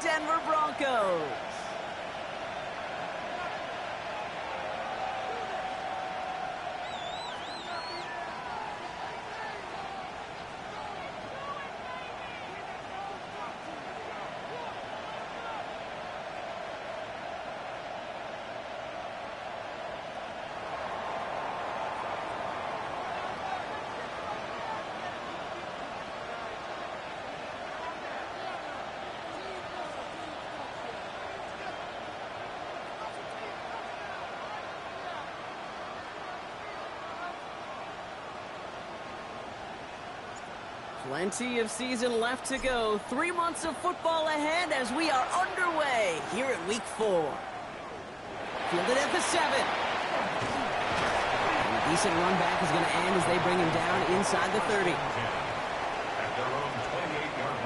Denver Broncos. Plenty of season left to go. 3 months of football ahead as we are underway here at Week 4. Fielded at the 7. And a decent run back is going to end as they bring him down inside the 30. At their own 28-yard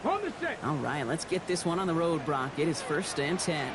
line. On the set. All right, let's get this one on the road, Brock. It is 1st and 10.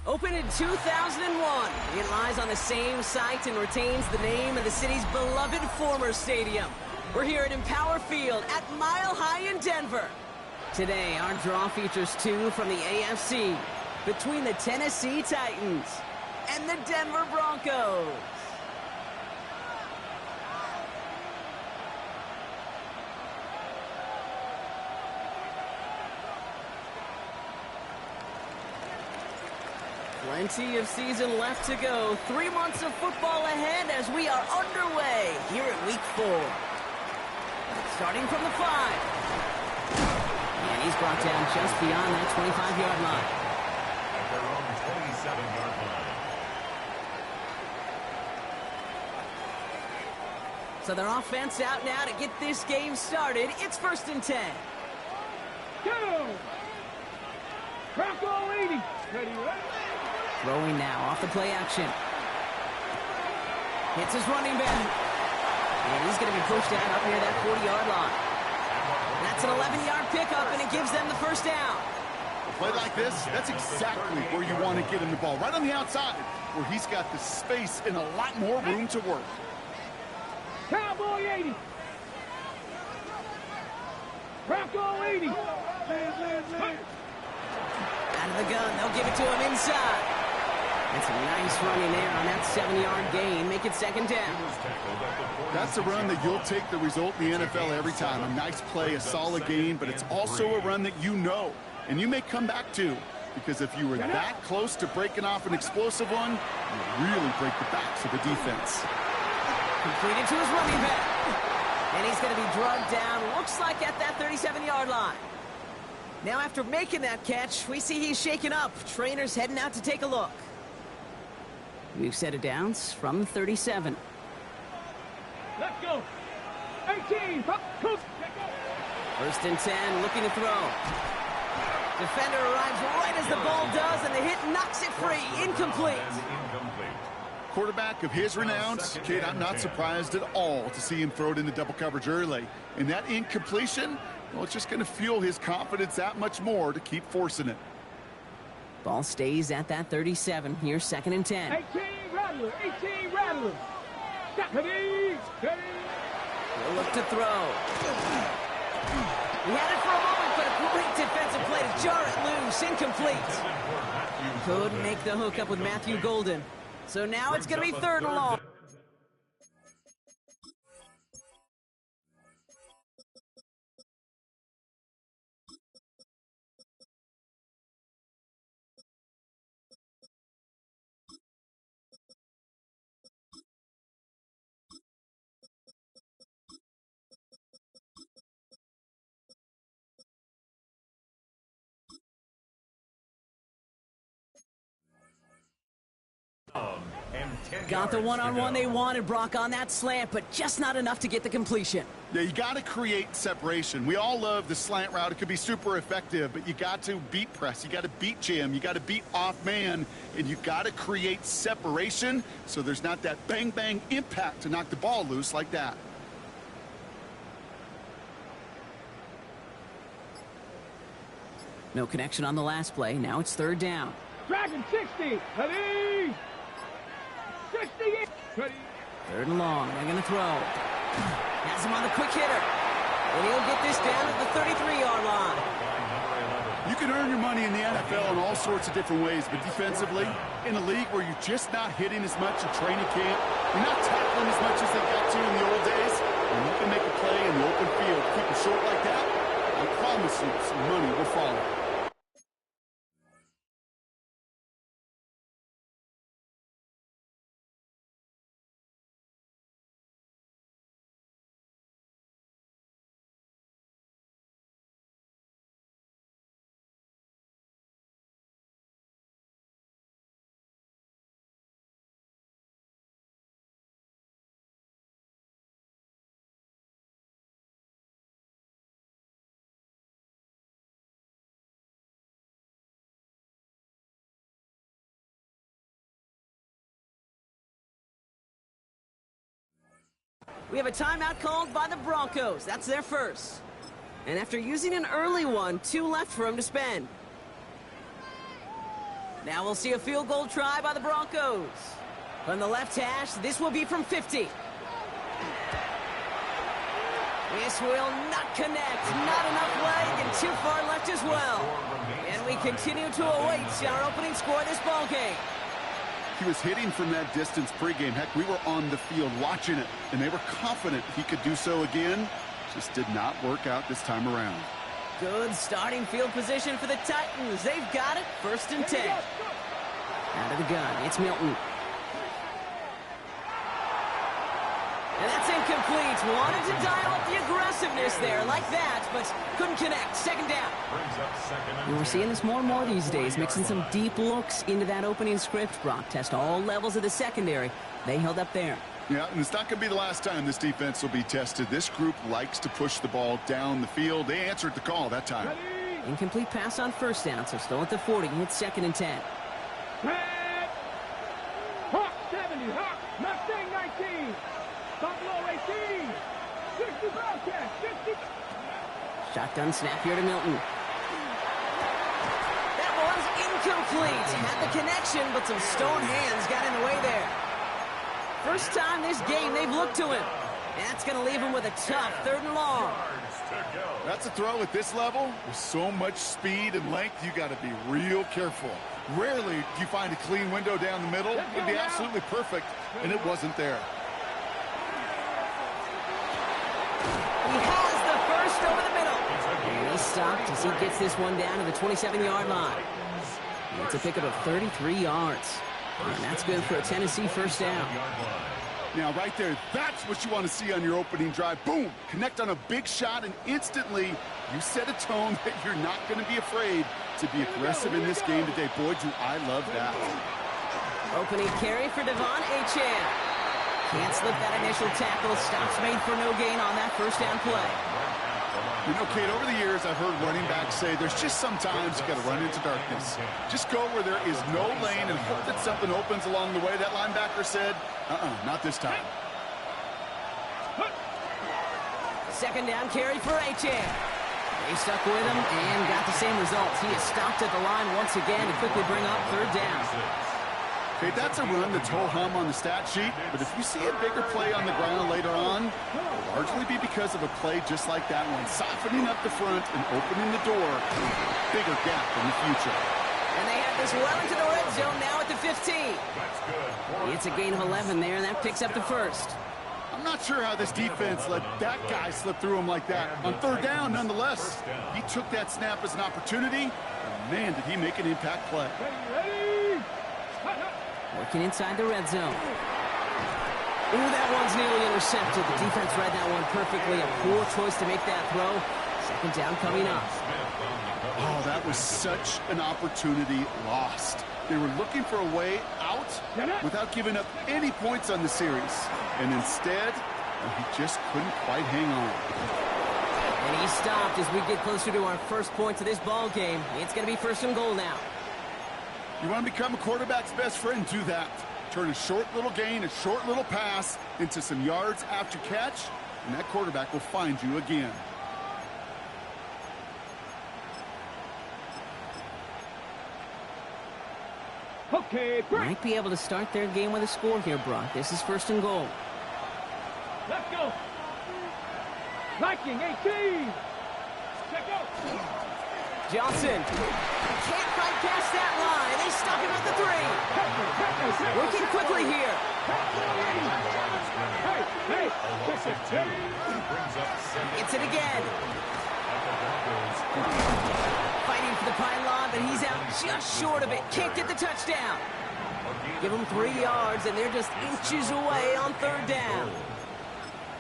Opened in 2001, it lies on the same site and retains the name of the city's beloved former stadium. We're here at Empower Field at Mile High in Denver. Today, our draw features 2 from the AFC between the Tennessee Titans and the Denver Broncos. Plenty of season left to go. 3 months of football ahead as we are underway here at Week 4. Starting from the 5. And he's brought down just beyond that 25-yard line. At their own 27-yard line. So their offense out now to get this game started. It's 1st and 10. Go! Bronco 80. Ready, ready? Throwing now off the play action. Hits his running back. And he's going to be pushed out up near that 40-yard line. That's an 11-yard pickup, and it gives them the 1st down. A play like this, that's exactly where you want to get him the ball. Right on the outside, where he's got the space and a lot more room to work. Cowboy 80. Bronco 80. Out of the gun, they'll give it to him inside. That's a nice running there on that 7-yard gain. Make it second down. That's a run that you'll take the result in the NFL every time. A nice play, a solid gain, but it's also a run that you know, and you may come back to, because if you were that close to breaking off an explosive one, you really break the backs of the defense. Completed to his running back. And he's going to be drugged down, looks like at that 37-yard line. Now after making that catch, we see he's shaken up. Trainer's heading out to take a look. We've set it downs from the 37. Let's go. 18. First and 10, looking to throw. Defender arrives right as the ball does, and the hit knocks it free. Incomplete. Quarterback of his renown, kid, I'm not surprised at all to see him throw it into double coverage early. And that incompletion, well, it's just going to fuel his confidence that much more to keep forcing it. Ball stays at that 37. Here's second and 10. 18 Rattler. 18 Rattler. Steady. He'll look to throw. He had it for a moment, but a great defensive play to jar it loose. Incomplete. Couldn't make the hook up with Matthew Golden. So now it's going to be third and long. Got the one-on-one they wanted, Brock, on that slant, but just not enough to get the completion. Yeah, you got to create separation. We all love the slant route. It could be super effective, but you got to beat press. You got to beat jam. You got to beat off man, and you got to create separation so there's not that bang-bang impact to knock the ball loose like that. No connection on the last play. Now it's third down. Dragon 60. Ready. 68. Ready. Third and long. They're going to throw. Has him on the quick hitter. And he'll get this down at the 33-yard line. You can earn your money in the NFL in all sorts of different ways, but defensively, in a league where you're just not hitting as much in training camp, you're not tackling as much as they got to in the old days, and you can make a play in the open field, keep it short like that, I promise you some money will follow. We have a timeout called by the Broncos. That's their first. And after using an early one, 2 left for him to spend. Now we'll see a field goal try by the Broncos. From the left hash, this will be from 50. This will not connect. Not enough leg and too far left as well. And we continue to await our opening score of this ball game. He was hitting from that distance pregame. Heck, we were on the field watching it, and they were confident he could do so again. Just did not work out this time around. Good starting field position for the Titans. They've got it. First and 10. Out of the gun, it's Milton. And that's incomplete. Wanted to dial up the aggressiveness there like that, but couldn't connect. Second down. And we're seeing this more and more these days, mixing some deep looks into that opening script. Brock test all levels of the secondary. They held up there. Yeah, and it's not going to be the last time this defense will be tested. This group likes to push the ball down the field. They answered the call that time. Incomplete pass on first down, so still at the 40. It's second and 10. Hawk 70. Hawk. Mustang 19. Buffalo 18. 60 Bobcat. 60. Shotgun snap here to Milton. That one's incomplete. Had the connection, but some stone hands got in the way there. First time this game they've looked to him. That's going to leave him with a tough third and long. to go. That's a throw at this level. With so much speed and length, you got to be real careful. Rarely do you find a clean window down the middle. It would be absolutely perfect, and it wasn't there. He has the first over the middle. And he stopped as he gets this one down to the 27-yard line. It's a pickup of 33 yards. And that's good for a Tennessee first down. Now, right there, that's what you want to see on your opening drive. Boom! Connect on a big shot, and instantly you set a tone that you're not going to be afraid to be aggressive in this game today. Boy, do I love that. Opening carry for Devon Achane. Can't slip that initial tackle. Stops made for no gain on that first down play. You know, Kate, over the years, I've heard running backs say there's just sometimes you got to run into darkness. Just go where there is no lane and hope that something opens along the way. That linebacker said, not this time. Second down carry for Achane. They stuck with him and got the same results. He is stopped at the line once again to quickly bring up third down. Okay, that's a run that's ho-hum on the stat sheet, but if you see a bigger play on the ground later on, it'll largely be because of a play just like that one, softening up the front and opening the door, bigger gap in the future. And they have this well into the red zone now at the 15. That's good. It's a gain of 11 there, and that picks up the first. I'm not sure how this defense let that guy slip through him like that. On third down, nonetheless, he took that snap as an opportunity, and man, did he make an impact play. Working inside the red zone. Ooh, that one's nearly intercepted. The defense read that one perfectly. A poor choice to make that throw. Second down coming up. Oh, that was such an opportunity lost. They were looking for a way out without giving up any points on the series. And instead, he just couldn't quite hang on. And he stopped as we get closer to our first point to this ball game. It's going to be first and goal now. You want to become a quarterback's best friend, do that. Turn a short little gain, a short little pass into some yards after catch, and that quarterback will find you again. Okay, break. Might be able to start their game with a score here, Brock. This is first and goal. Let's go. Viking 18. Check out. Johnson can't fight past that line. They stop him at the 3. Working quickly here. Hey. Gets it again. Fighting for the pylon, but he's out just short of it. Can't get the touchdown. Give them 3 yards, and they're just inches away on third down.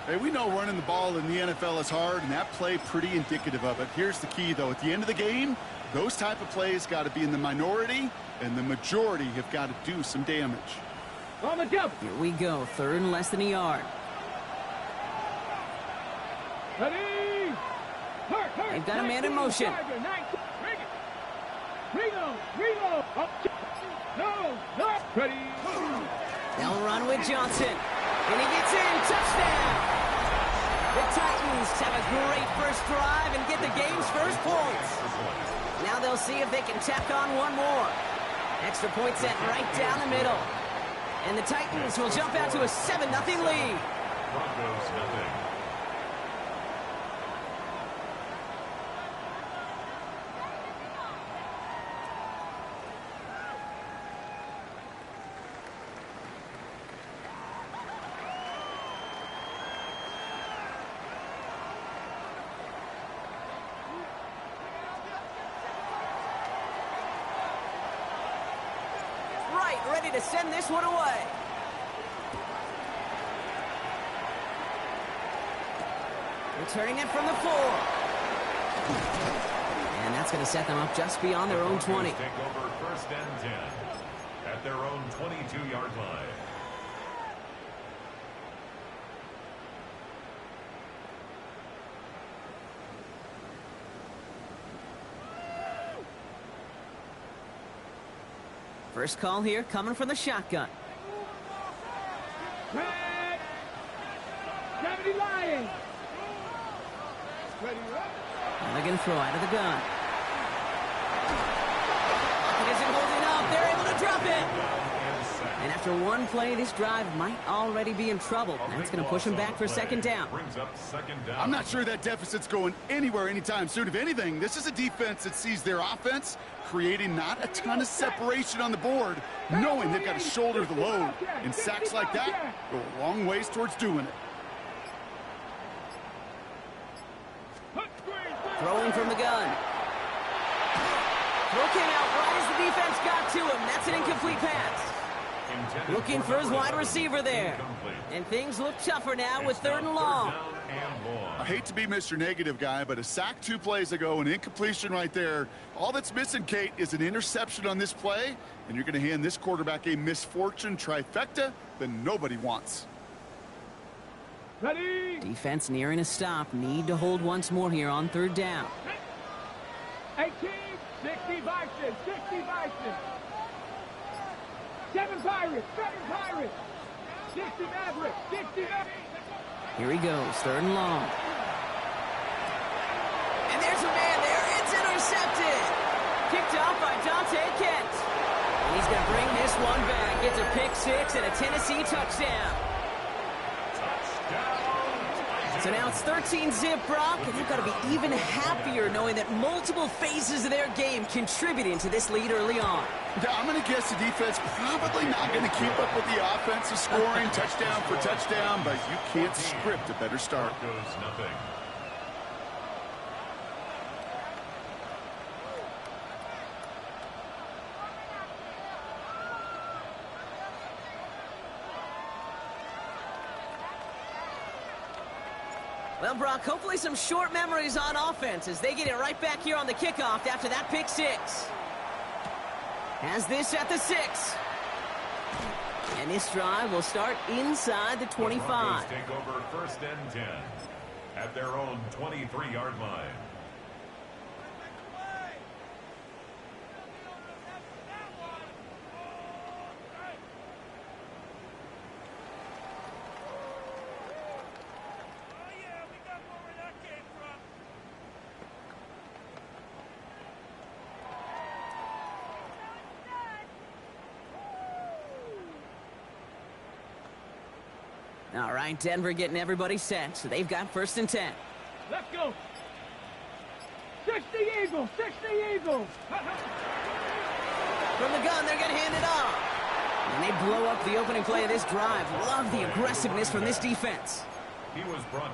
Hey, we know running the ball in the NFL is hard, and that play pretty indicative of it. Here's the key, though. At the end of the game, those type of plays got to be in the minority, and the majority have got to do some damage. On the jump. Here we go. Third and less than a yard. Ready. They've got a man in motion. Reload. Up. No. Ready. They'll run with Johnson. And he gets in. Touchdown. The Titans have a great first drive and get the game's first points. Now they'll see if they can tack on one more. Extra point set right down the middle. And the Titans will jump out to a 7-0 lead. Broncos nothing. Ready to send this one away. Returning it from the 4. And that's going to set them up just beyond their own 20. Take over first and 10 at their own 22-yard line. First call here coming from the shotgun. Red. 70 Lions. Ready up. And they're going to throw out of the gun. It isn't holding up. They're able to drop it. And after one play, this drive might already be in trouble. That's going to push him back for second down. I'm not sure that deficit's going anywhere anytime soon. If anything, this is a defense that sees their offense creating not a ton of separation on the board, knowing they've got to shoulder the load. And sacks like that go a long ways towards doing it. Throwing from the gun. Throw came out right as the defense got to him. That's an incomplete pass. Looking for his wide receiver there. And things look tougher now with 3rd and long. I hate to be Mr. Negative guy, but a sack 2 plays ago, an incompletion right there. All that's missing, Kate, is an interception on this play, and you're going to hand this quarterback a misfortune trifecta that nobody wants. Ready? Defense nearing a stop. Need to hold once more here on 3rd down. 18, 60 Vikings, 60 Vikings. 7 Pirates, 60 Mavericks, 60 Mavericks. Here he goes, 3rd and long. And there's a man there. It's intercepted. Kicked off by Dante Kent. And he's going to bring this one back. Gets a pick 6 and a Tennessee touchdown. So now it's 13-zip, Brock, and they've got to be even happier knowing that multiple phases of their game contributing to this lead early on. I'm going to guess the defense probably not going to keep up with the offensive scoring touchdown for touchdown, but you can't script a better start. Broncos nothing. Well, Brock, hopefully some short memories on offense as they get it right back here on the kickoff after that pick 6. Has this at the 6. And this drive will start inside the 25. The Broncos take over 1st and 10 at their own 23-yard line. All right, Denver getting everybody set, so they've got 1st and 10. Let's go. 60 Eagles, 60 Eagles. From the gun, they're going to hand it off. And they blow up the opening play of this drive. Love the aggressiveness from this defense.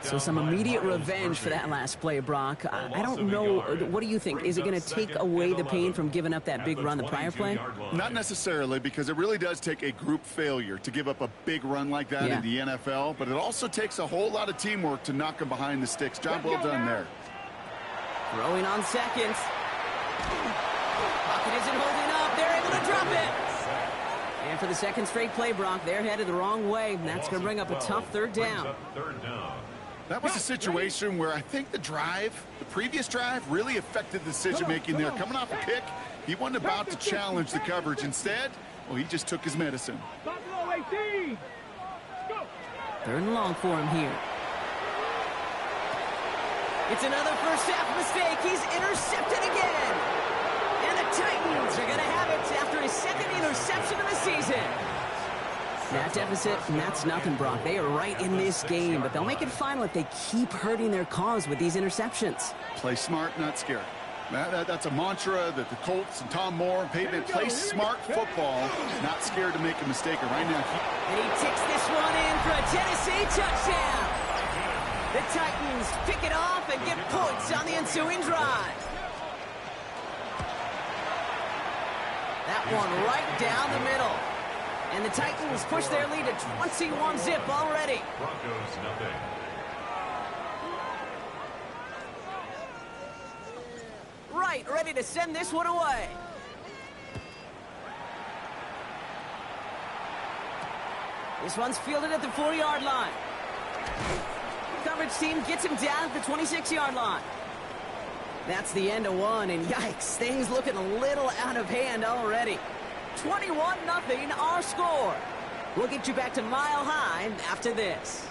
So some immediate revenge for that last play, Brock. I don't know. What do you think? Is it going to take away the pain from giving up that big run the prior play? Not necessarily, because it really does take a group failure to give up a big run like that in the NFL, but it also takes a whole lot of teamwork to knock them behind the sticks. Job well done there. Throwing on 2nd. Pocket isn't holding up. They're able to drop it. And for the 2nd straight play, Brock, they're headed the wrong way. And that's going to bring up a tough 3rd down. That was a situation where I think the previous drive, really affected the decision-making there. Coming off a pick, he wasn't about to challenge the coverage. Instead, well, he just took his medicine. 18. 3rd and long for him here. It's another first half mistake. He's intercepted again. And the Titans are going to have it after his 2nd interception of the season. That deficit, and that's nothing, Brock. They are right in this game, but they'll make it final if they keep hurting their cause with these interceptions. Play smart, not scared. That's a mantra that the Colts and Tom Moore and Peyton play smart football, not scared to make a mistake. And right now, and he ticks this one in for a Tennessee touchdown. The Titans pick it off and get points on the ensuing drive. That one right down the middle. And the Titans push their lead to 21-zip already. Broncos nothing. Right, ready to send this one away. This one's fielded at the 4-yard line. Coverage team gets him down at the 26-yard line. That's the end of one, and yikes, things looking a little out of hand already. 21-0 our score. We'll get you back to Mile High after this.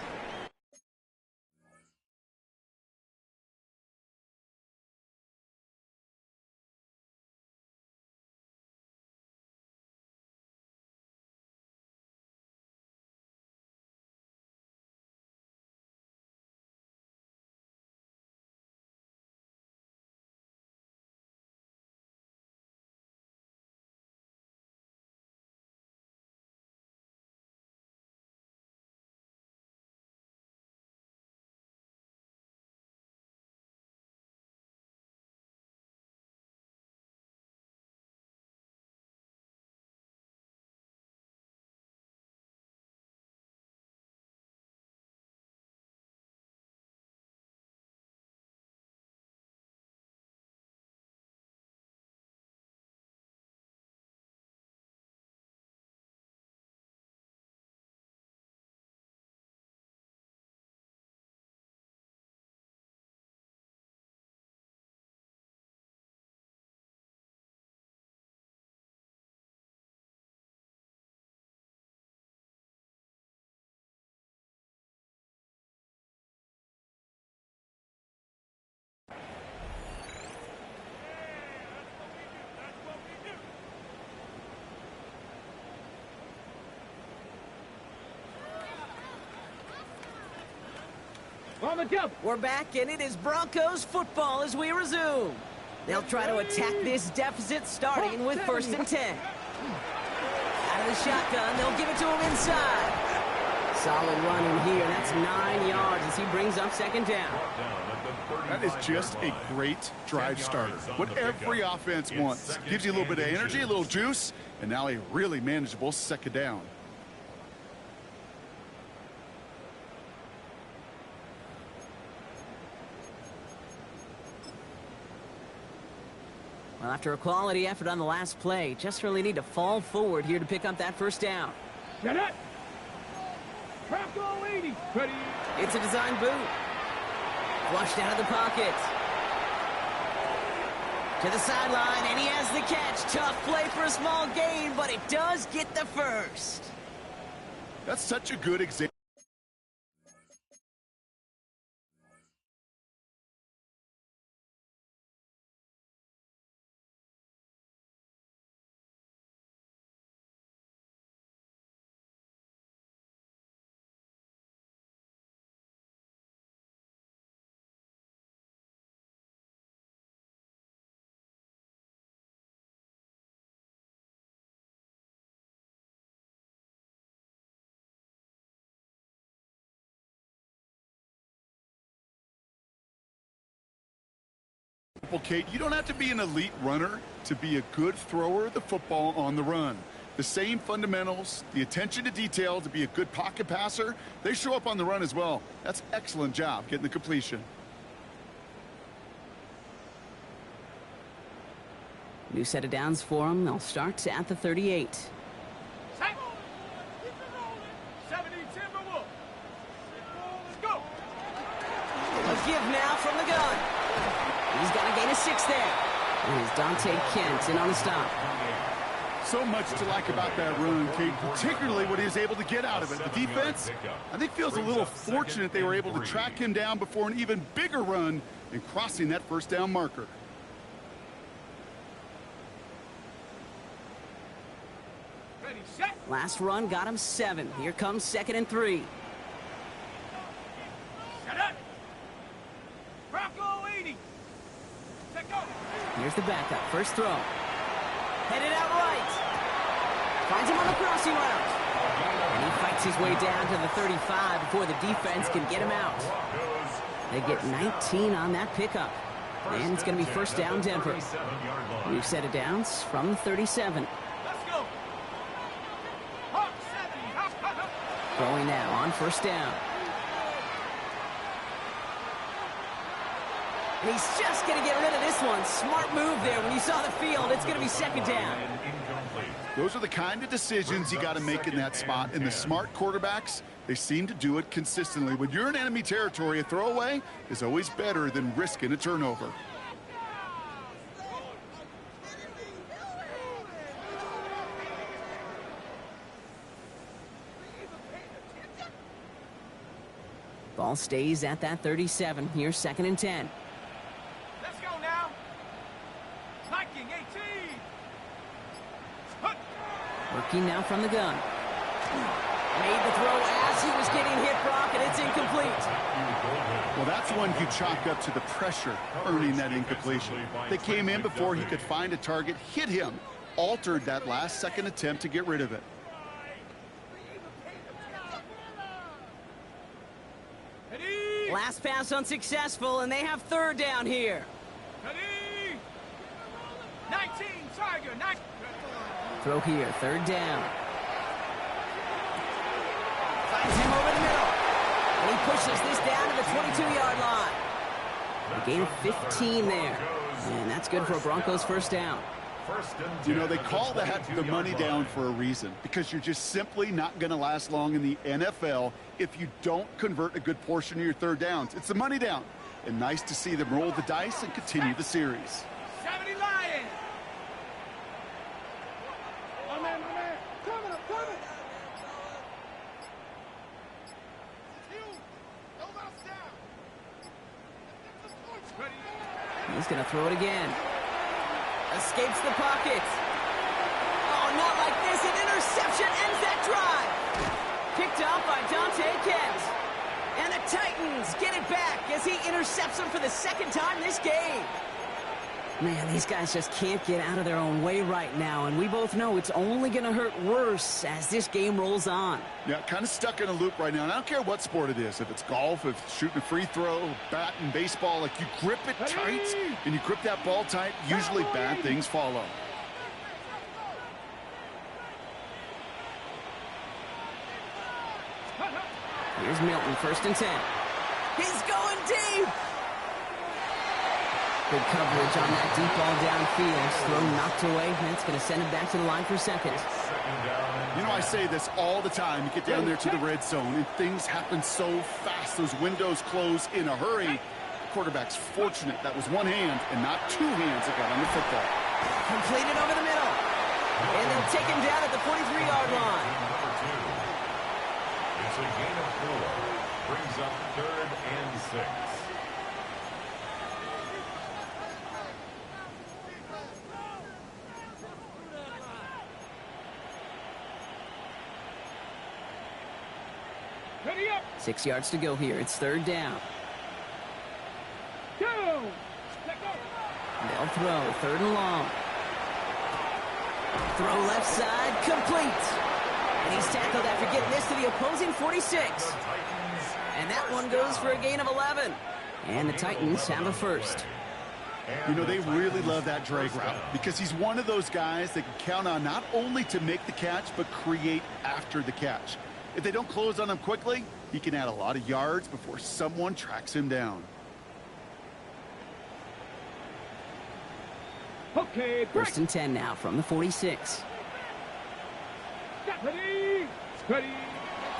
On the jump. We're back, and it is Broncos football as we resume. They'll try to attack this deficit, starting with 1st and 10. Out of the shotgun, they'll give it to him inside. Solid run in here. That's 9 yards as he brings up 2nd down. That is just a great drive starter. What every offense wants. Gives you a little bit of energy, a little juice, and now a really manageable 2nd down. Well, after a quality effort on the last play, just really need to fall forward here to pick up that 1st down. Get it. Bronco 80. Ready. It's a design boot. Flushed out of the pocket. To the sideline, and he has the catch. Tough play for a small gain, but it does get the 1st. That's such a good example. Kate, you don't have to be an elite runner to be a good thrower of the football on the run. The same fundamentals, the attention to detail to be a good pocket passer, they show up on the run as well. That's an excellent job getting the completion. New set of downs for him. They'll start at the 38. Set. 70 Timberwolves. Let's go. A give now from the gun. He's got a gain of 6 there. And it's Dante Kent in on the stop. So much to like about that run, Kate, particularly what he was able to get out of it. The defense, I think, feels a little fortunate they were able to track him down before an even bigger run in crossing that 1st down marker. Ready, set. Last run got him 7. Here comes 2nd and 3. Set up. Bronco 80. Set go. Here's the backup. First throw. Headed out right. Finds him on the crossing route. And he fights his way down to the 35 before the defense can get him out. They get 19 on that pickup. And it's going to be 1st down Denver. New set of downs from the 37. Let's go. Hawk 70. Hawk, hawk, hawk. Throwing now on 1st down. And he's just going to get rid of this one. Smart move there when you saw the field. It's going to be 2nd down. Those are the kind of decisions you got to make in that spot. And the smart quarterbacks, they seem to do it consistently. When you're in enemy territory, a throwaway is always better than risking a turnover. Ball stays at that 37. Here's 2nd and 10. Let's go now. Liking 18. Hook. Working now from the gun. Made the throw as he was getting hit, Brock, and it's incomplete. Well, that's one you chalk up to the pressure earning that incompletion. They came in before he could find a target, hit him, altered that last 2nd attempt to get rid of it. Ready. Last pass unsuccessful, and they have 3rd down here. Ready. 19. Tiger. 19. Throw here, 3rd down. Finds him over the middle. And he pushes this down to the 22-yard line. A gain of 15 there. And that's good for a Broncos 1st down. You know, they call that the money down for a reason, because you're just simply not going to last long in the NFL if you don't convert a good portion of your 3rd downs. It's the money down. And nice to see them roll the dice and continue the series. 70 Lions. My man. Coming up, coming. Ready. He's going to throw it again. Escapes the pocket. Oh, not like this. An interception ends that drive. Picked up by Dante Kent. And the Titans get it back as he intercepts him for the second time this game. Man, these guys just can't get out of their own way right now, and we both know it's only going to hurt worse as this game rolls on. Yeah, kind of stuck in a loop right now, and I don't care what sport it is. If it's golf, if it's shooting a free throw, bat and baseball, like you grip it tight and you grip that ball tight, usually bad things follow. Here's Milton, 1st and 10. He's going deep! Good coverage on that deep ball downfield. Throw knocked away. That's going to send him back to the line for second. You know, I say this all the time. You get down there to the red zone, and things happen so fast. Those windows close in a hurry. The quarterback's fortunate that was one hand and not two hands that got on the football. Completed over the middle. And they'll take him down at the 43-yard line. It's a gain of 4. Brings up 3rd and 6. Ready up. 6 yards to go here. It's 3rd down. Go. Let go. They'll throw. 3rd and long. Throw left side. Complete. And he's tackled after getting this to the opposing 46. And that one goes for a gain of 11. And the Titans have a first. You know, they really love that drag route because he's one of those guys they can count on not only to make the catch, but create after the catch. If they don't close on him quickly, he can add a lot of yards before someone tracks him down. Okay, 1st and 10 now from the 46. Get ready. Ready.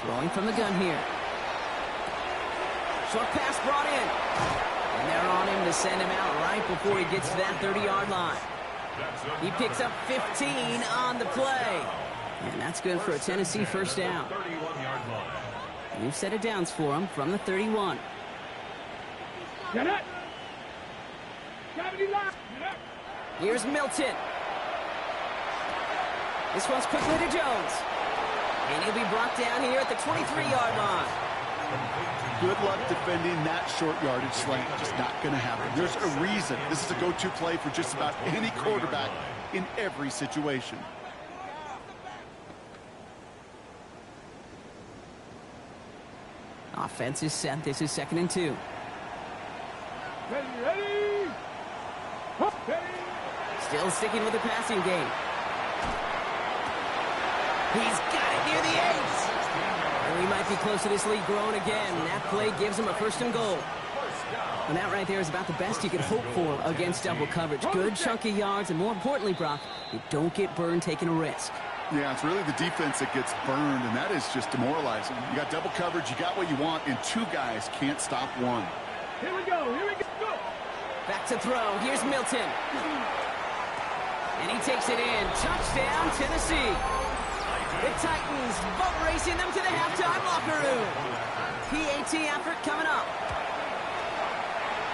Throwing from the gun here. Short pass brought in. And they're on him to send him out right before he gets to that 30-yard line. He picks up 15 on the play. And that's good for a Tennessee first down. 31-yard line. New set of downs for him from the 31. Get it. Gravity lock. Get it. Here's Milton. This one's quickly to Jones. And he'll be brought down here at the 23-yard line. Good luck defending that short yardage slant. Just not going to happen. There's a reason. This is a go-to play for just about any quarterback in every situation. Offense is set. This is 2nd and 2. Ready, ready. Ready. Still sticking with the passing game. He's got it near the 8. And we might be close to this lead growing again. That play gives him a 1st and goal. And that right there is about the best you could hope for against double coverage. Good chunky yards, and more importantly, Brock, you don't get burned taking a risk. Yeah, it's really the defense that gets burned, and that is just demoralizing. You got double coverage, you got what you want, and two guys can't stop one. Here we go. Here we go. Back to throw. Here's Milton. And he takes it in. Touchdown, Tennessee. The Titans boat racing them to the halftime locker room. PAT effort coming up.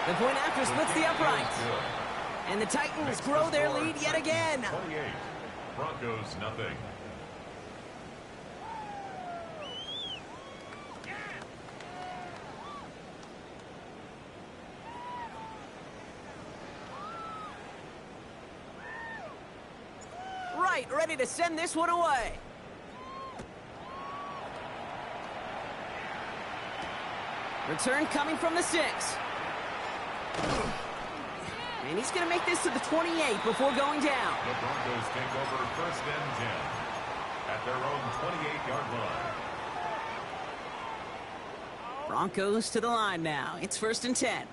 The point after splits the uprights. And the Titans grow their lead yet again. 28. Broncos nothing. Right, ready to send this one away. Return coming from the 6. And he's going to make this to the 28 before going down. The Broncos take over 1st and 10 at their own 28-yard line. Broncos to the line now. It's 1st and 10.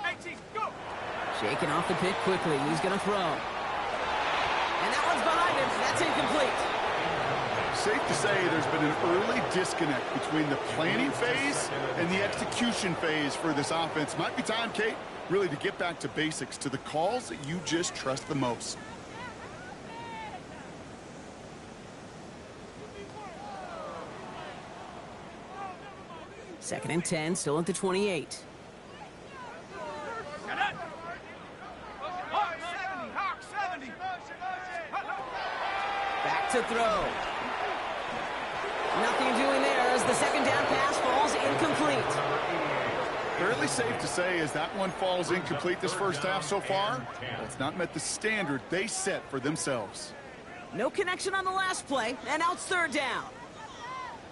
18, go. Shaking off the pick quickly. He's going to throw. And that one's behind him. That's incomplete. Safe to say there's been an early disconnect between the planning phase and the execution phase for this offense. Might be time, Kate, really to get back to basics, to the calls that you just trust the most. Second and 10, still at the 28. Hawk 70. Back to throw. Nothing doing there. the second down pass falls incomplete. Fairly safe to say as that one falls incomplete this first half so far, well, it's not met the standard they set for themselves. No connection on the last play, and now it's third down.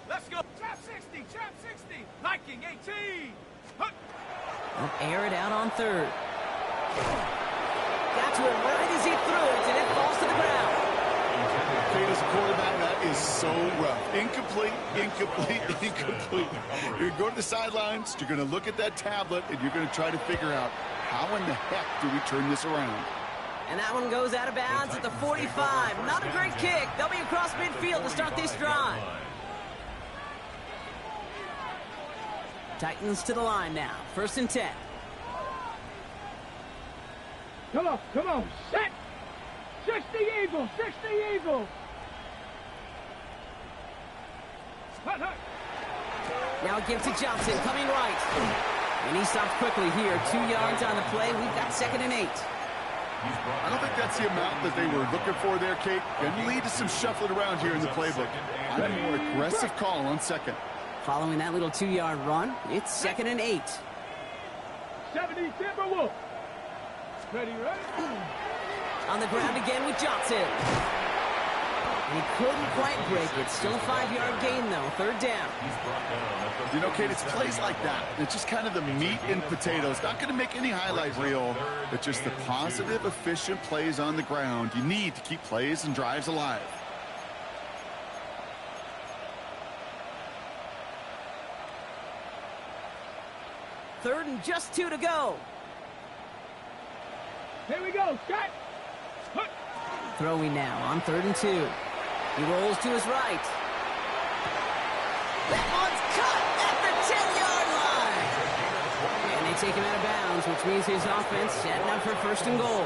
Let's go. Trap 60, trap 60. Liking 18. They'll air it out on third. Got to it right as he threw it, and it falls to the ground. Kate, as a quarterback, that is so rough. Incomplete, incomplete, incomplete. You're going to go to the sidelines, you're going to look at that tablet, and you're going to try to figure out how in the heck do we turn this around. And that one goes out of bounds at the 45. Not a great kick. They'll be across midfield to start this drive. Titans to the line now. 1st and 10. Come on, set. 60 Eagles, 60 Eagles. Now a give to Johnson, coming right. And he stops quickly here. 2 yards on the play. We've got 2nd and 8. I don't think that's the amount that they were looking for there, Kate. Can lead to some shuffling around here in the playbook. I'm a more aggressive call on 2nd. Following that little 2-yard run, it's 2nd and 8. 70 Timberwolves. Ready? On the ground again with Johnson. And he couldn't quite break it. Still a 5-yard gain, though. 3rd down. You know, Kate, it's plays like that. It's just kind of the meat and potatoes. Not going to make any highlight reel, but just the positive, efficient plays on the ground. You need to keep plays and drives alive. Third and just 2 to go. Here we go, set. Throwing now on 3rd and 2. He rolls to his right. That one's cut at the 10-yard line. And they take him out of bounds, which means his offense setting up for 1st and goal.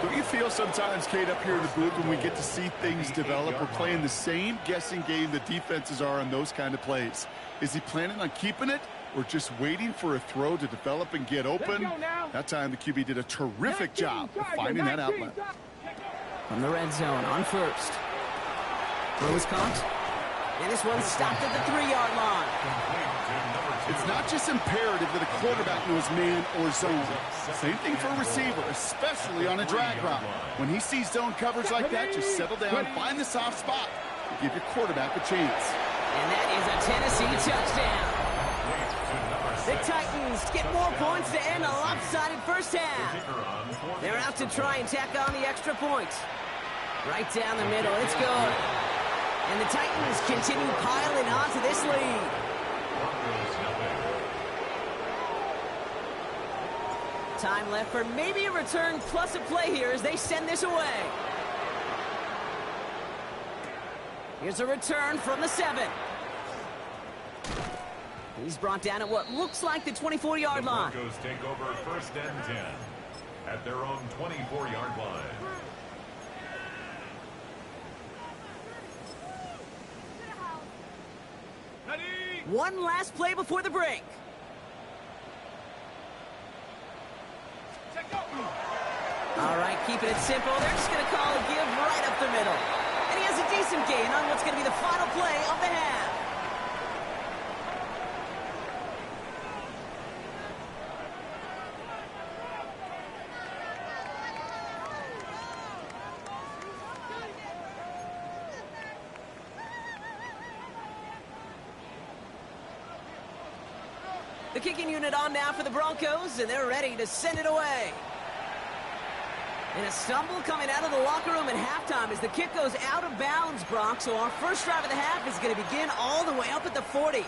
Don't you feel sometimes, Kate, up here in the booth when we get to see things develop, we're playing the same guessing game the defenses are on those kind of plays? Is he planning on keeping it or just waiting for a throw to develop and get open? That time the QB did a terrific job of finding that outlet. From the red zone on 1st. Throw is caught. And this one stopped at the 3-yard line. It's not just imperative that a quarterback knows man or zone. Same thing for a receiver, especially on a drag route. When he sees zone coverage like that, just settle down, find the soft spot, and give your quarterback a chance. And that is a Tennessee touchdown. The Titans get more points to end a lopsided first half. They're out to try and tack on the extra point. Right down the middle, it's good. And the Titans continue piling onto this lead. Time left for maybe a return plus a play here as they send this away. Here's a return from the 7. He's brought down at what looks like the 24-yard line. The Broncos take over 1st and 10 at their own 24-yard line. Ready? One last play before the break. All right, keeping it simple. They're just going to call a give right up the middle. And he has a decent gain on what's going to be the final play of the half. The kicking unit on now for the Broncos, and they're ready to send it away. And a stumble coming out of the locker room at halftime as the kick goes out of bounds, Brock. So our first drive of the half is going to begin all the way up at the 40.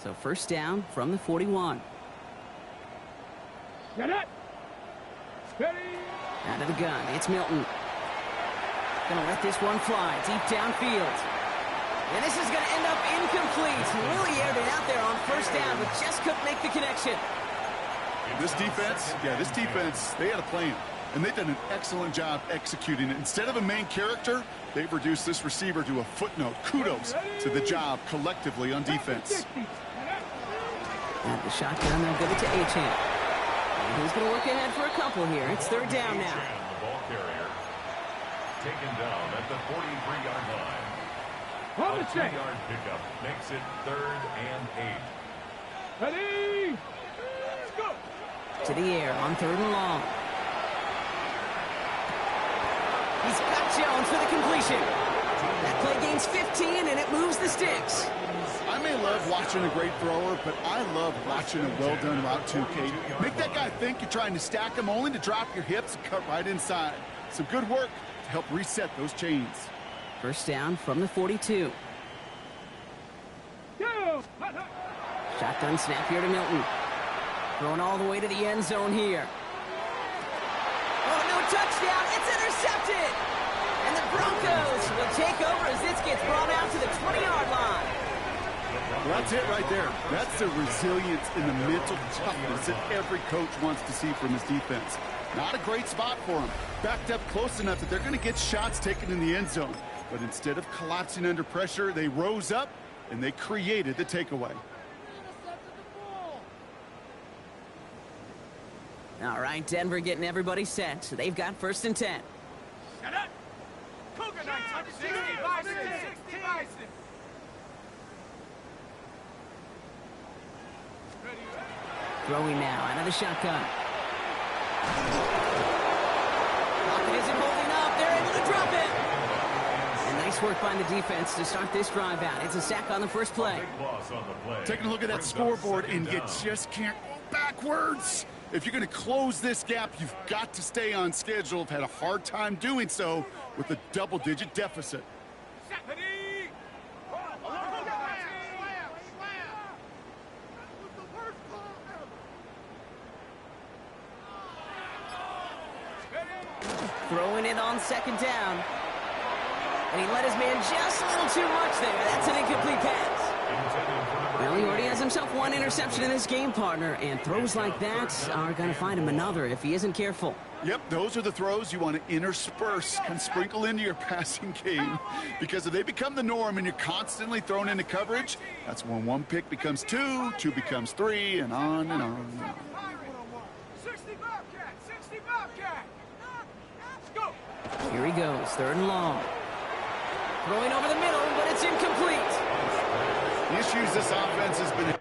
So first down from the 41. Get it. Ready. Out of the gun, it's Milton. Gonna let this one fly deep downfield. And this is gonna end up incomplete. Really aired it out there on first down, but just couldn't make the connection. This defense, they had a plan. and they've done an excellent job executing it. Instead of a main character, they've reduced this receiver to a footnote. Kudos to the job collectively on defense. And the shotgun, they'll give it to Achane. And he's going to work ahead for a couple here. It's third down now. The ball carrier taken down at the 43-yard line. A 2-yard pickup makes it 3rd and 8. Ready? Let's go. To the air on 3rd and long. He's got Jones for the completion. That play gains 15, and it moves the sticks. I may love watching a great thrower, but I love watching a well-done route too, Kate. Make that guy think you're trying to stack him, only to drop your hips and cut right inside. Some good work to help reset those chains. First down from the 42. Shotgun snap here to Milton. Throwing all the way to the end zone here. Oh, no touchdown. It's intercepted. And the Broncos will take over as this gets brought out to the 20-yard line. Well, that's it right there. That's the resilience and the mental toughness that every coach wants to see from his defense. Not a great spot for him. Backed up close enough that they're going to get shots taken in the end zone. But instead of collapsing under pressure, they rose up and they created the takeaway. All right, Denver getting everybody set. So they've got 1st and 10. Shut up. Cougar Knights, 60 Bison, 60 Bison. Throwing now out of the shotgun. Pocket isn't holding up. They're able to drop it. And nice work by the defense to start this drive out. It's a sack on the first play. Taking a look at that scoreboard, and you just can't go backwards. If you're going to close this gap, you've got to stay on schedule. I've had a hard time doing so with a double-digit deficit. Throwing it on 2nd down. And he let his man just a little too much there. That's an incomplete pass. Well, he already has himself one interception in this game, partner, and throws like that are going to find him another if he isn't careful. Yep, those are the throws you want to intersperse and sprinkle into your passing game, because if they become the norm and you're constantly thrown into coverage, that's when 1 pick becomes 2, 2 becomes 3, and on and on and on. 60 Bobcat, 60 Bobcat. Let's go. Here he goes, 3rd and long. Throwing over the middle, but it's incomplete. The issues this offense has been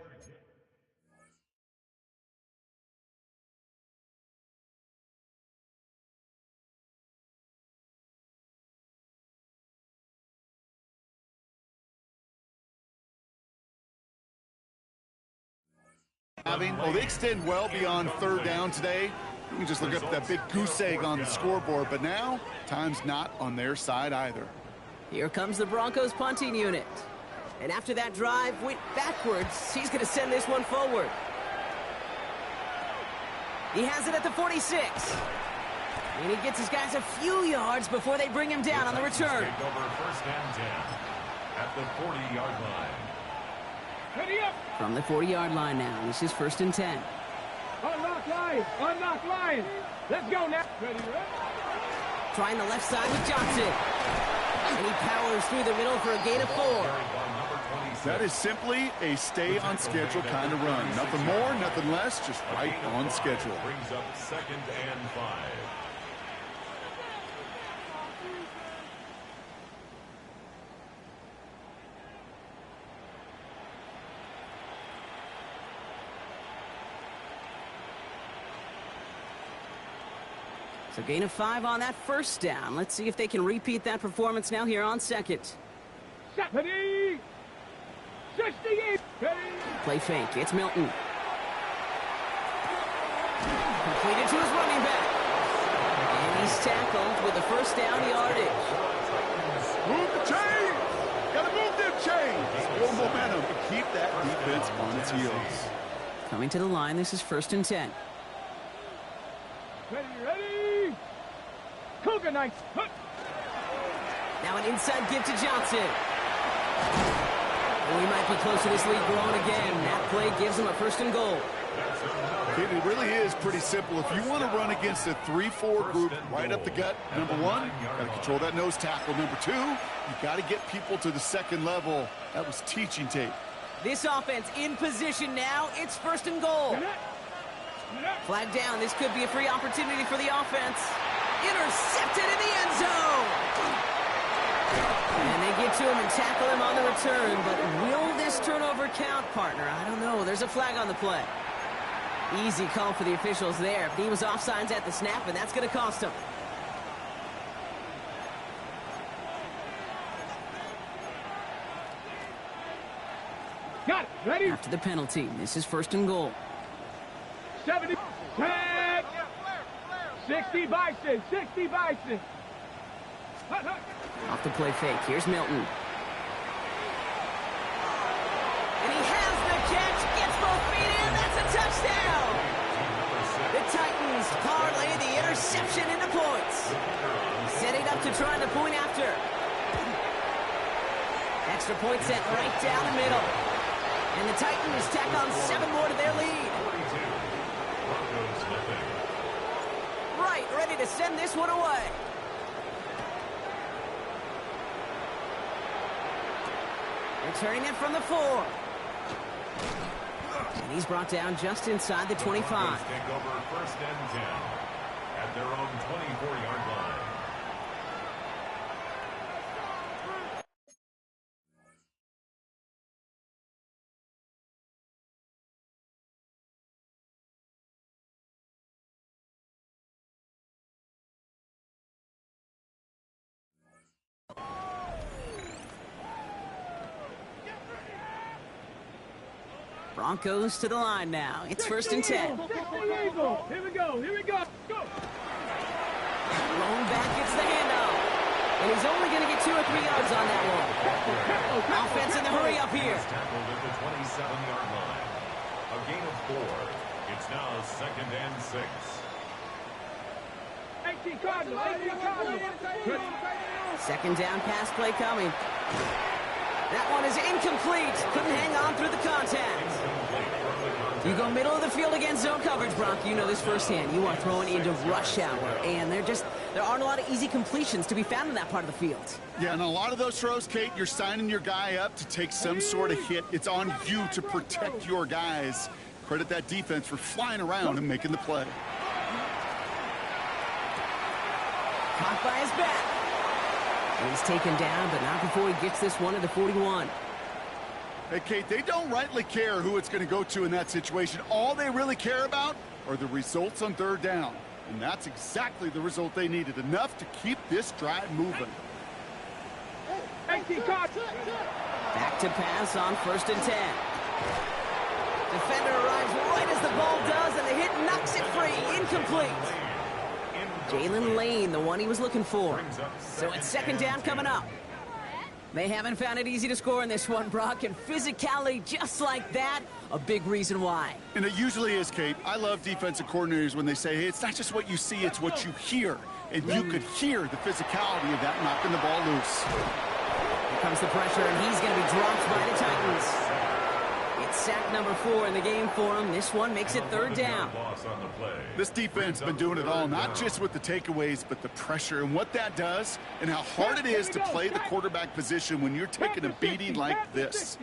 having, well, they extend well beyond 3rd down today. You can just look up that big goose egg on the scoreboard, but now time's not on their side either. Here comes the Broncos punting unit. And after that drive went backwards, he's going to send this one forward. He has it at the 46. And he gets his guys a few yards before they bring him down on the return. Take over 1st and 10 at the 40-yard line. Ready up. From the 40-yard line now, this is 1st and 10. Unlock line. Unlock line. Let's go now. Ready, Trying the left side with Johnson. And he powers through the middle for a gain of 4. That is simply a stay-on-schedule kind of run. Nothing more, nothing less, just right on schedule. Brings up 2nd and 5. So gain of 5 on that 1st down. Let's see if they can repeat that performance now here on 2nd. Ready. 68. Ready. Play fake. It's Milton. Completed to his running back. And he's tackled with a 1st down yardage. Move the chain! Gotta move them chains! Build momentum and keep that defense on its heels. Coming to the line, this is 1st and 10. Ready, ready. Cougar Knights. Now an inside give to Johnson. We might be close to this lead growing again. That play gives them a 1st and goal. It really is pretty simple. If you want to run against a 3-4 group right up the gut, number one, got to control that nose tackle. Number two, you got to get people to the second level. That was teaching tape. This offense in position now. It's 1st and goal. Flag down. This could be a free opportunity for the offense. Intercepted in the end zone. And they get to him and tackle him on the return. But will this turnover count, partner? I don't know. There's a flag on the play. Easy call for the officials there. He was offsides at the snap, and that's going to cost him. Got it. Ready? After the penalty, this is 1st and goal. 70. Tag. 60 Bison. 60 Bison. Off the play fake. Here's Milton. And he has the catch. Gets both feet in. That's a touchdown. The Titans parlay the interception into points. Setting up to try the point after. Extra point sent right down the middle. And the Titans tack on 7 more to their lead. Right, ready to send this one away. Returning it from the 4. And he's brought down just inside the 25. Take over 1st and 10 at their own 24-yard line. Broncos to the line now. It's 1st and 10. Here we go. Here we go. Go. Rolling back gets the handoff. And he's only going to get 2 or 3 yards on that one. Offense in the hurry up here. Tackled at the 27-yard line. A gain of 4. It's now 2nd and 6. 18 Cardinal. 18 Cardinal. 2nd down pass play coming. That one is incomplete. Couldn't hang on through the contact. You go middle of the field against zone coverage, Brock. You know this firsthand. You are throwing into rush hour, and there aren't a lot of easy completions to be found in that part of the field. Yeah, and a lot of those throws, Kate, you're signing your guy up to take some sort of hit. It's on you to protect your guys. Credit that defense for flying around and making the play. Caught by his back. And he's taken down, but not before he gets this one at the 41. Hey, Kate, they don't rightly care who it's going to go to in that situation. All they really care about are the results on 3rd down. And that's exactly the result they needed. Enough to keep this drive moving. Back to pass on 1st and 10. Defender arrives right as the ball does, and the hit knocks it free. Incomplete. Jalen Lane, the one he was looking for. So it's 2nd down coming up. They haven't found it easy to score in this one, Brock, and physicality just like that, a big reason why. And it usually is, Kate. I love defensive coordinators when they say, hey, it's not just what you see, it's what you hear. And you could hear the physicality of that knocking the ball loose. Here comes the pressure, and he's going to be dropped by the Titans. It's sack number 4 in the game for him. This one makes it 3rd down. This defense has been doing it all, not just with the takeaways, but the pressure and what that does and how hard it is to play the quarterback position when you're taking a beating like this.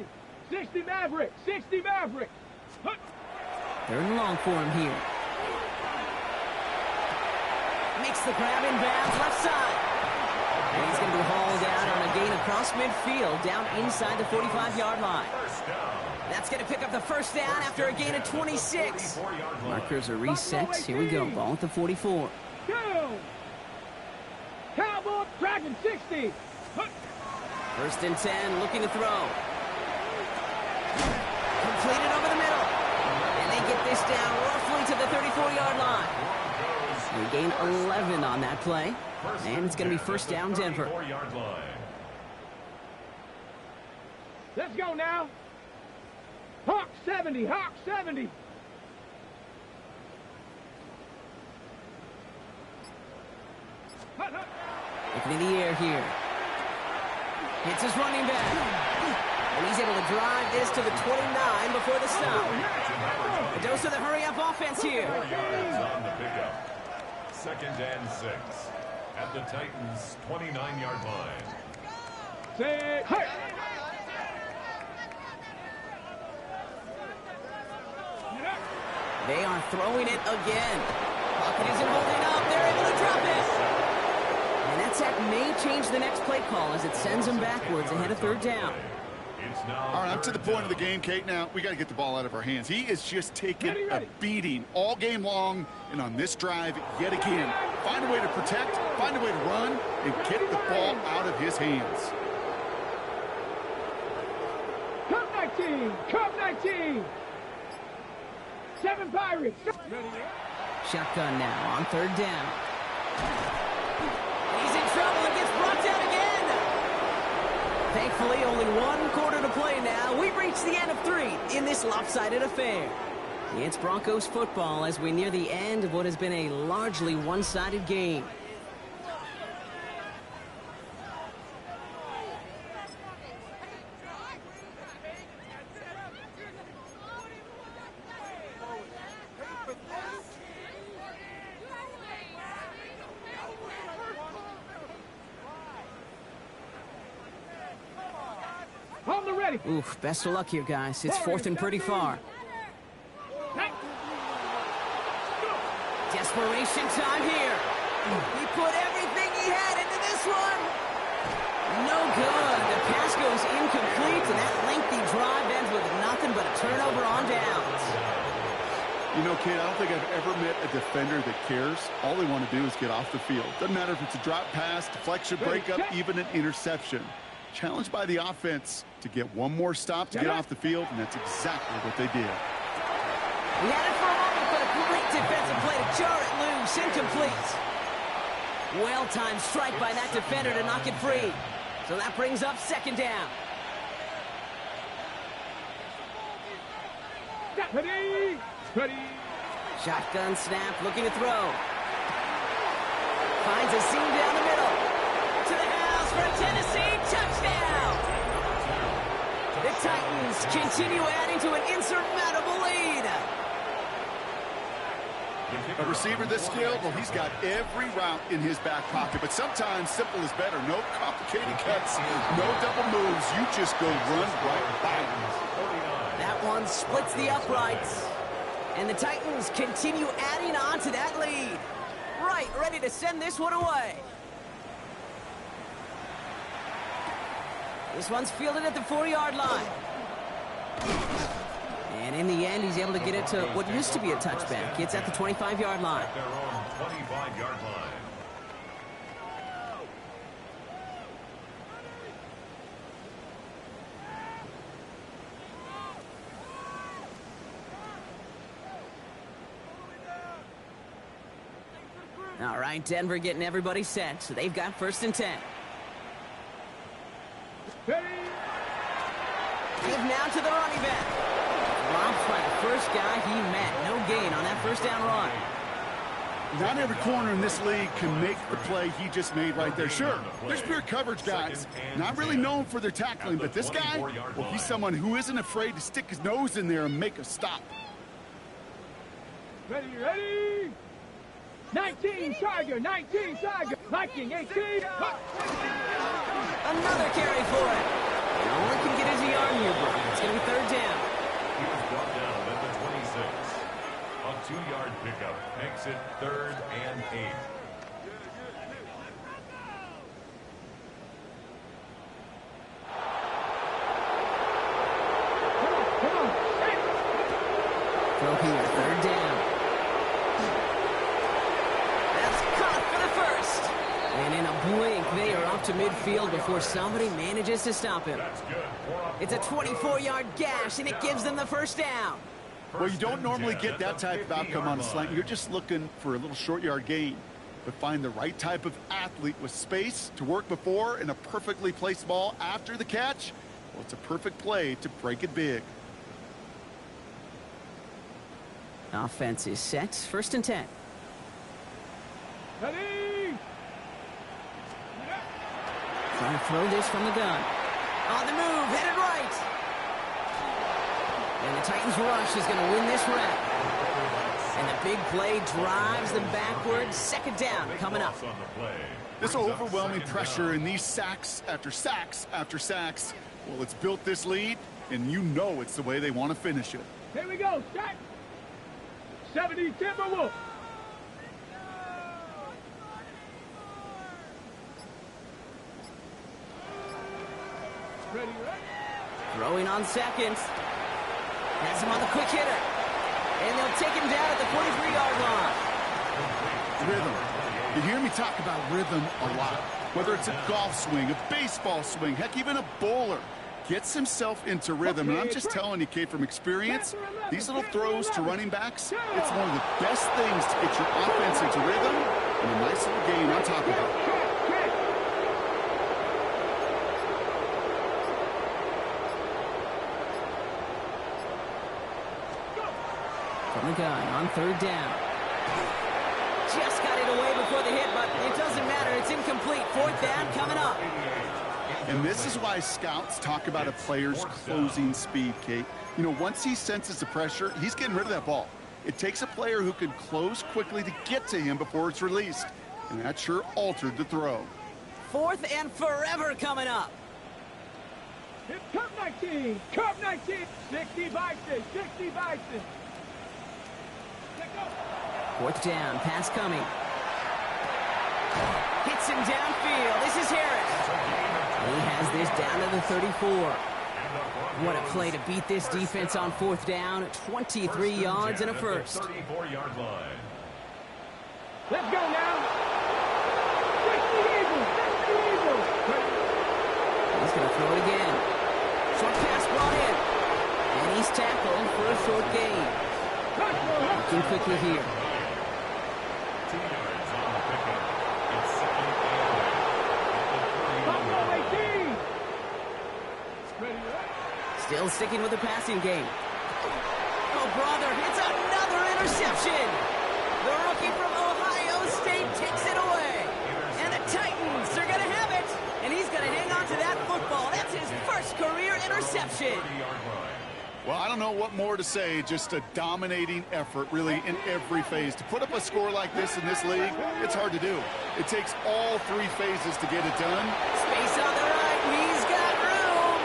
60 Maverick. 60 Maverick. 3rd and long for him here. Makes the grab in bounds left side. And he's going to be hauled out on a gain across midfield down inside the 45-yard line. That's going to pick up the 1st down after a gain of 26. Markers are reset. Here we go. Ball at the 44. Cowboy Dragon 60. 1st and 10, looking to throw. Completed over the middle. And they get this down roughly to the 34-yard line. They gain 11 on that play. And it's going to be 1st down Denver. Let's go now. Hawk 70, Hawk 70. Looking in the air here. Hits his running back. And he's able to drive this to the 29 before the stop. A dose of the hurry-up offense here. 4 yards on the pickup. 2nd and 6 at the Titans' 29-yard line. They are throwing it again. Pocket isn't holding up. They're able to drop it. And that sack may change the next play call as it sends them backwards ahead of 3rd down. All right, I'm to the point of the game, Kate. Now, we got to get the ball out of our hands. He is just taking a beating all game long, and on this drive, yet again, find a way to protect, find a way to run, and get the ball out of his hands. Come 19! Come 19! 7 Pirates! Shotgun now on 3rd down. He's in trouble and gets brought down again. Thankfully, only 1 quarter to play now. We've reached the end of 3 in this lopsided affair. It's Broncos football as we near the end of what has been a largely one-sided game. Oof, best of luck here, guys. It's 4th and pretty far. Desperation time here. He put everything he had into this one. No good. The pass goes incomplete, and that lengthy drive ends with nothing but a turnover on downs. You know, kid, I don't think I've ever met a defender that cares. All they want to do is get off the field. Doesn't matter if it's a drop pass, deflection, breakup, even an interception. Challenged by the offense to get one more stop to get off the field, and that's exactly what they did. He had it for a moment, but a great defensive play to jar it loose. Incomplete. Well-timed strike by that defender to knock it free. So that brings up 2nd down. Ready. Shotgun snap, looking to throw. Finds a seam down the middle. To the house for a Tennessee touchdown. The Titans continue adding to an insurmountable lead. A receiver this skilled, well, he's got every route in his back pocket, but sometimes simple is better. No complicated cuts, no double moves. You just go run right by him. That one splits the uprights. And the Titans continue adding on to that lead. Right, ready to send this one away. This one's fielded at the 4-yard line. And in the end, he's able to get it to what used to be a touchback. It's at the 25-yard line. At their own 25-yard line. All right, Denver getting everybody set. So they've got 1st and 10. Give now to the running back. Robbed by the first guy he met. No gain on that 1st down run. Not every corner in this league can make the play he just made right there. Sure, there's pure coverage guys, not really known for their tackling, but this guy, well, he's someone who isn't afraid to stick his nose in there and make a stop. Ready. 19 Tiger, 19 Tiger, Viking 18. Another carry for it. No one can get his yard here, bro. It's going to be 3rd down. He was brought down at the 26. A 2-yard pickup makes it 3rd and 8. Throw here, 3rd down. That's caught for the 1st. And in a blink, they are up to midfield before somebody manages to stop him. That's good. It's a 24-yard gash, and it gives them the 1st down. Well, you don't normally get that type of outcome on a slant. You're just looking for a little short yard gain. But find the right type of athlete with space to work before and a perfectly placed ball after the catch. Well, it's a perfect play to break it big. Offense is set. 1st and 10. Ready. Trying to throw this from the gun. On the move, headed right. And the Titans rush is going to win this round. And the big play drives them backwards. Second down coming up. This overwhelming pressure and these sacks after sacks after sacks, well, it's built this lead, and you know it's the way they want to finish it. Here we go, set. 70 Timberwolves. Ready, ready. Throwing on seconds. Has him on the quick hitter. And they'll take him down at the 43-yard line. Rhythm. You hear me talk about rhythm a lot. Whether it's a golf swing, a baseball swing, heck, even a bowler gets himself into rhythm. And I'm just telling you, Kate, from experience, these little throws to running backs, it's one of the best things to get your offense into rhythm and a nice little game on top of it. From the gun on third down. Just got it away before the hit, but it doesn't matter. It's incomplete. Fourth down coming up. And this is why scouts talk about a player's closing speed, Kate. You know, once he senses the pressure, he's getting rid of that ball. It takes a player who can close quickly to get to him before it's released. And that sure altered the throw. Fourth and forever coming up. It's Cup 19. Cup 19. 60 Bison. 60 Bison. Fourth down, pass coming. Hits him downfield. This is Harris. He has this down to the 34. What a play to beat this defense on fourth down. 23 yards and a first. 34-yard line. Let's go now. 60 Eagles. 60 Eagles. He's going to throw it again. Short pass brought in. And he's tackled for a short gain. Looking quickly here. 2 yards on the pickup. It's second and 18. Still sticking with the passing game. Oh, brother, it's another interception. The rookie from Ohio State takes it away. And the Titans are going to have it. And he's going to hang on to that football. That's his first career interception. Well, I don't know what more to say. Just a dominating effort, really, in every phase. To put up a score like this in this league, it's hard to do. It takes all three phases to get it done. Space on the right. He's got room.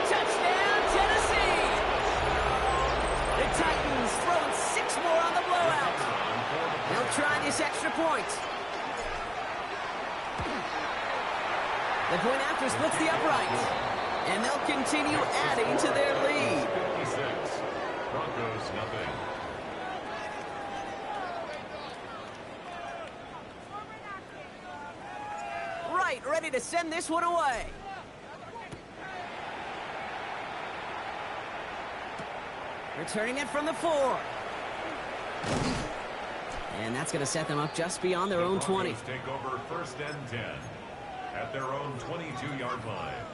Touchdown, Tennessee. The Titans throwing 6 more on the blowout. They'll try this extra point. The point after splits the upright. And they'll continue adding to their lead. 56. Broncos nothing. Right, ready to send this one away. Returning it from the 4. And that's going to set them up just beyond their own 20. Take over first and 10 at their own 22-yard line.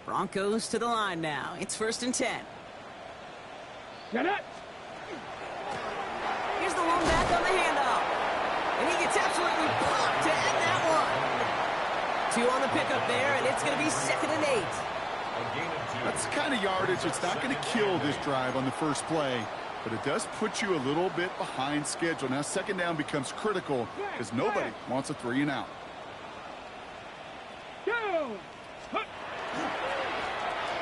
Broncos to the line now. It's first and 10. Get it. Here's the long back on the handoff. And he gets absolutely blocked to end that one. 2 on the pickup there, and it's going to be second and 8. That's the kind of yardage that's not going to kill this drive on the first play, but it does put you a little bit behind schedule. Now second down becomes critical because nobody wants a 3 and out.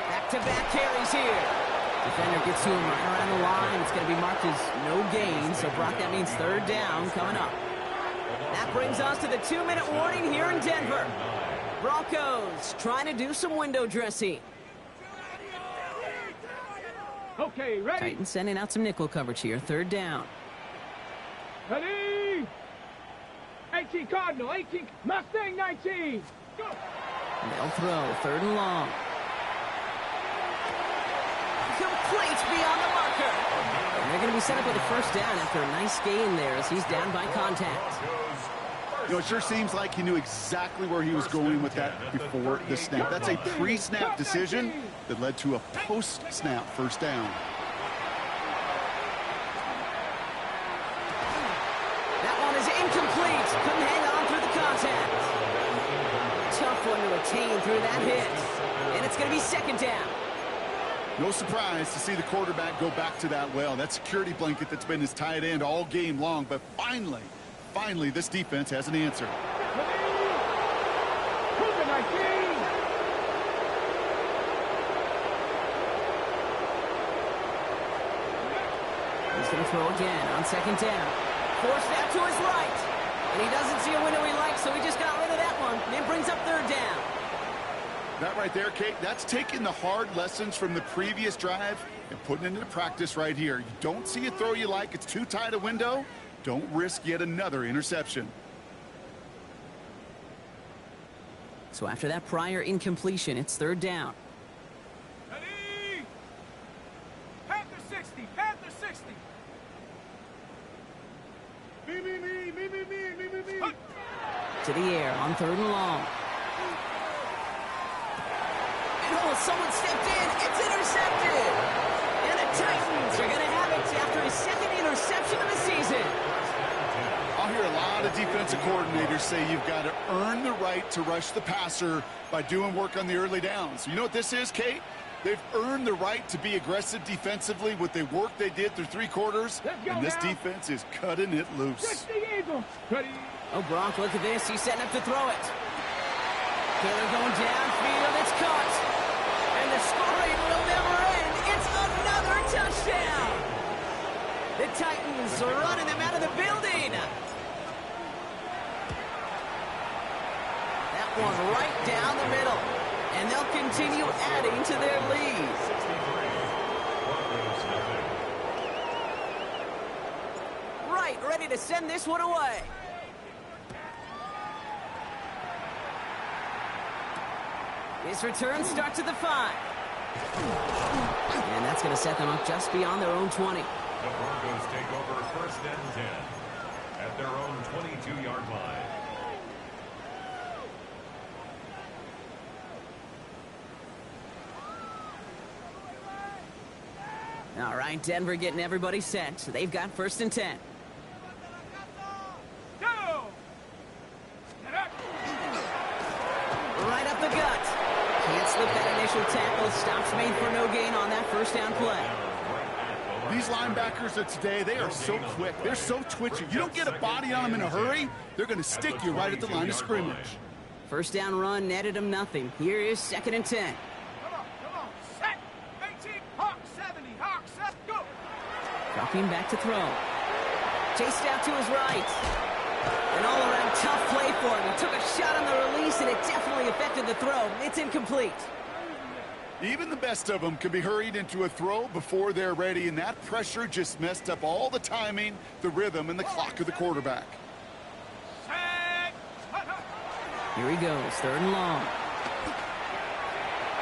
Back-to-back carries here. Defender gets to him right around the line. It's going to be marked as no gain. So, Brock, that means third down coming up. That brings us to the 2-minute warning here in Denver. Broncos trying to do some window dressing. Okay, ready. Titans sending out some nickel coverage here. Third down. Ready. 18 Cardinal, 18 Mustang 19. Go. They'll throw third and long. Complete beyond the marker. And they're going to be set up with a first down after a nice gain there as he's down by contact. You know, it sure seems like he knew exactly where he was going with that before the snap. That's a pre-snap decision, that led to a post-snap first down. That one is incomplete. Couldn't hang on through the contact. Tough one to retain through that hit. And it's going to be second down. No surprise to see the quarterback go back to that well. That security blanket that's been his tight end all game long. But finally, this defense has an answer. He's going to throw again on second down. Forced out to his right. And he doesn't see a window he likes, so he just got rid of that one. And it brings up third down. That right there, Kate, that's taking the hard lessons from the previous drive and putting it into practice right here. You don't see a throw you like, it's too tight a window, don't risk yet another interception. So after that prior incompletion, it's third down. Ready? Panther 60, Panther 60. Me. To the air on third and long. Oh, someone stepped in. It's intercepted. And the Titans are going to have it after his second interception of the season. I'll hear a lot of defensive coordinators say you've got to earn the right to rush the passer by doing work on the early downs. You know what this is, Kate? They've earned the right to be aggressive defensively with the work they did through 3 quarters, and this defense is cutting it loose. Oh, Gronk, look at this. He's setting up to throw it. Taylor going downfield. It's caught. And the scoring will never end. It's another touchdown. The Titans are running them out of the building. That one right down the middle. And they'll continue adding to their lead. Right, ready to send this one away. His return starts at the 5. And that's going to set them up just beyond their own 20. The Broncos take over first and 10 at their own 22-yard line. All right, Denver getting everybody set. So they've got first and 10. Right up the gut. Can't slip that initial tackle. Stops made for no gain on that first down play. These linebackers of today, they are so quick. They're so twitchy. You don't get a body on them in a hurry, they're going to stick you right at the line of scrimmage. First down run netted him nothing. Here is second and 10. Come on. Set. 18. Hawk 70. Hawk 7. Go. Dropping back to throw. Chased out to his right. An all-around tough play for him. He took a shot on the release, and it definitely affected the throw. It's incomplete. Even the best of them can be hurried into a throw before they're ready, and that pressure just messed up all the timing, the rhythm, and the clock of the quarterback. Here he goes, third and long.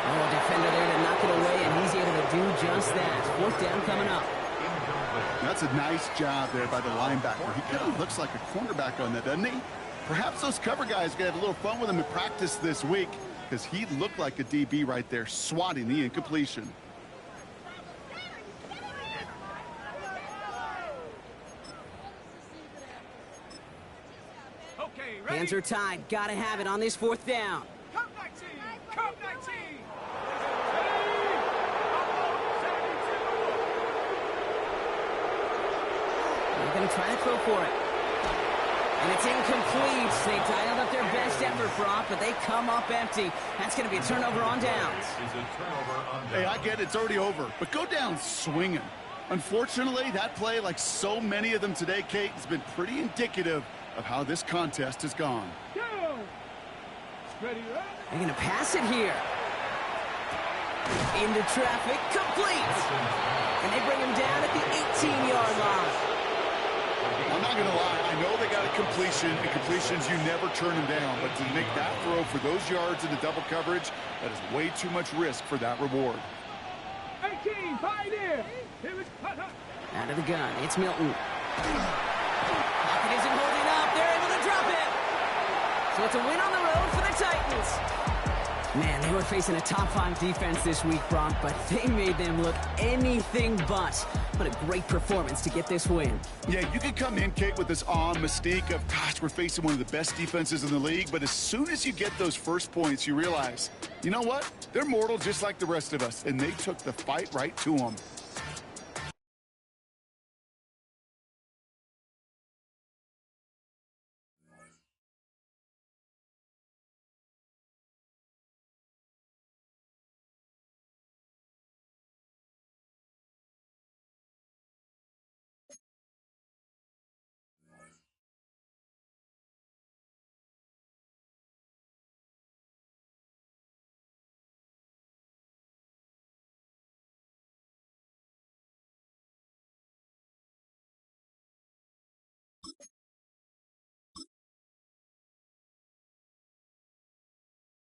Oh, defender there to knock it away, and he's able to do just that. Fourth down coming up. That's a nice job there by the linebacker. He kind of looks like a cornerback on that, doesn't he? Perhaps those cover guys can have a little fun with him in practice this week, because he looked like a DB right there, swatting the incompletion. Okay, ready? Hands are tied. Got to have it on this fourth down. Come 19. Come 19. They're going to try to throw for it. And it's incomplete. They dialed up their best effort, Brock, but they come up empty. That's going to be a turnover on downs. Hey, I get it. It's already over. But go down swinging. Unfortunately, that play, like so many of them today, Kate, has been pretty indicative of how this contest has gone. Go. Ready, ready? They're going to pass it here. Into traffic. Complete. And they bring him down at the 18-yard line. I'm not going to lie. I know they got a completion, and completions, you never turn them down. But to make that throw for those yards in the double coverage, that is way too much risk for that reward. 18, pioneer. Out of the gun. It's Milton. Pocket isn't holding up. They're able to drop it. So it's a win on the road for the Titans. Man, they were facing a top-5 defense this week, Brock, but they made them look anything but. What a great performance to get this win. Yeah, you could come in, Kate, with this awe and mystique of, gosh, we're facing one of the best defenses in the league, but as soon as you get those first points, you realize, you know what? They're mortal just like the rest of us, and they took the fight right to them.